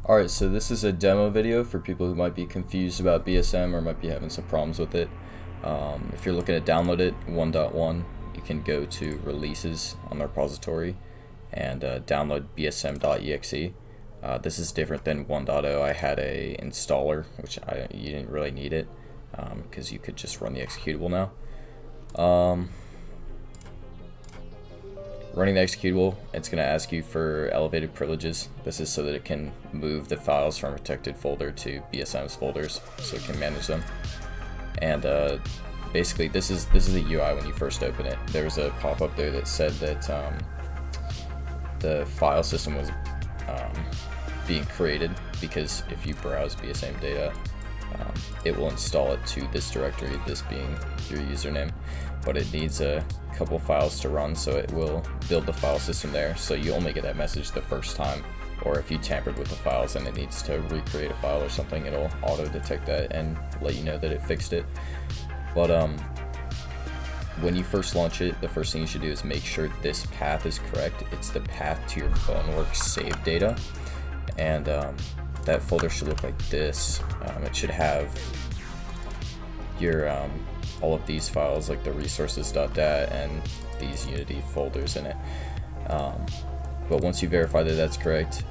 Alright, so this is a demo video for people who might be confused about BSM or might be having some problems with it. If you're looking to download it 1.1, you can go to releases on the repository and download bsm.exe. This is different than 1.0. I had a installer, which you didn't really need it because you could just run the executable now. Running the executable, it's going to ask you for elevated privileges. This is so that it can move the files from a protected folder to BSM's folders, so it can manage them. And basically, this is the UI when you first open it. There was a pop-up there that said that the file system was being created, because if you browse BSM data, it will install it to this directory, this being your username, but it needs a couple files to run, so it will build the file system there. So you only get that message the first time, or if you tampered with the files and it needs to recreate a file or something, it'll auto detect that and let you know that it fixed it. But when you first launch it, the first thing you should do is make sure this path is correct. It's the path to your Boneworks save data, and that folder should look like this. It should have your all of these files, like the resources.dat and these Unity folders in it. But once you verify that that's correct,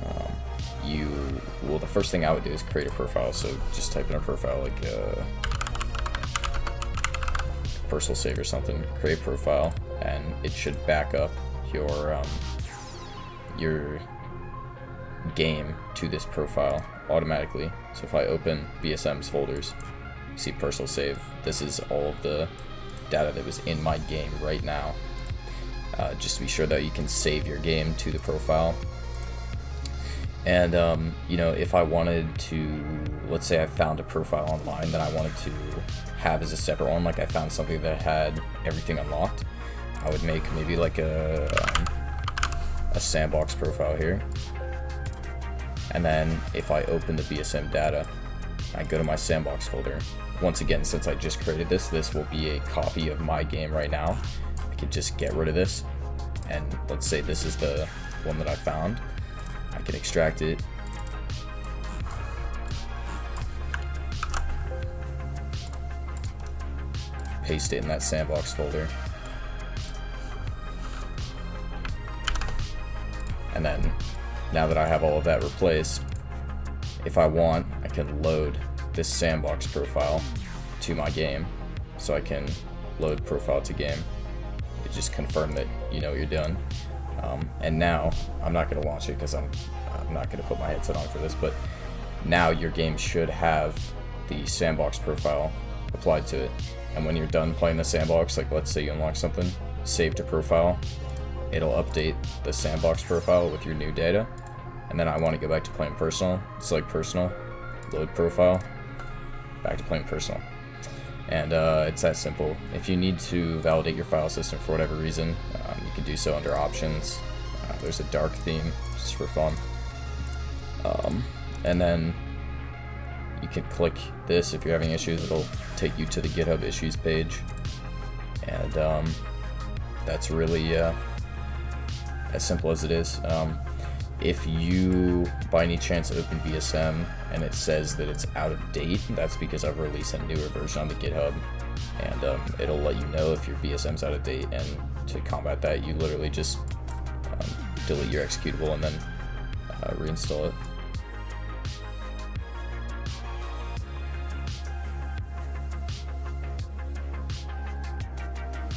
the first thing I would do is create a profile. So just type in a profile like personal save or something, create a profile, and it should back up your game to this profile automatically. So if I open BSM's folders, you see personal save. This is all of the data that was in my game right now. Just to be sure that you can save your game to the profile. And if I wanted to, let's say I found a profile online that I wanted to have as a separate one, like I found something that had everything unlocked, I would make maybe like a sandbox profile here. And then if I open the BSM data, I go to my sandbox folder. Once again, since I just created this will be a copy of my game right now. I can just get rid of this, and let's say this is the one that I found. I can extract it, paste it in that sandbox folder, and then now that I have all of that replaced, if I want, I can load this sandbox profile to my game. So I can load profile to game. It just confirm that you know what you're doing. And now I'm not going to launch it because I'm not going to put my headset on for this, but now your game should have the sandbox profile applied to it. And when you're done playing the sandbox, like let's say you unlock something, save to profile, it'll update the sandbox profile with your new data. And then I want to go back to playing personal. Select personal, load profile, back to playing personal. And it's that simple. If you need to validate your file system for whatever reason, you can do so under options. There's a dark theme, just for fun. And then you can click this if you're having issues. It'll take you to the GitHub issues page. And that's really as simple as it is. If you, by any chance, open BSM and it says that it's out of date, that's because I've released a newer version on the GitHub, and it'll let you know if your BSM's out of date. And to combat that, you literally just delete your executable and then reinstall it.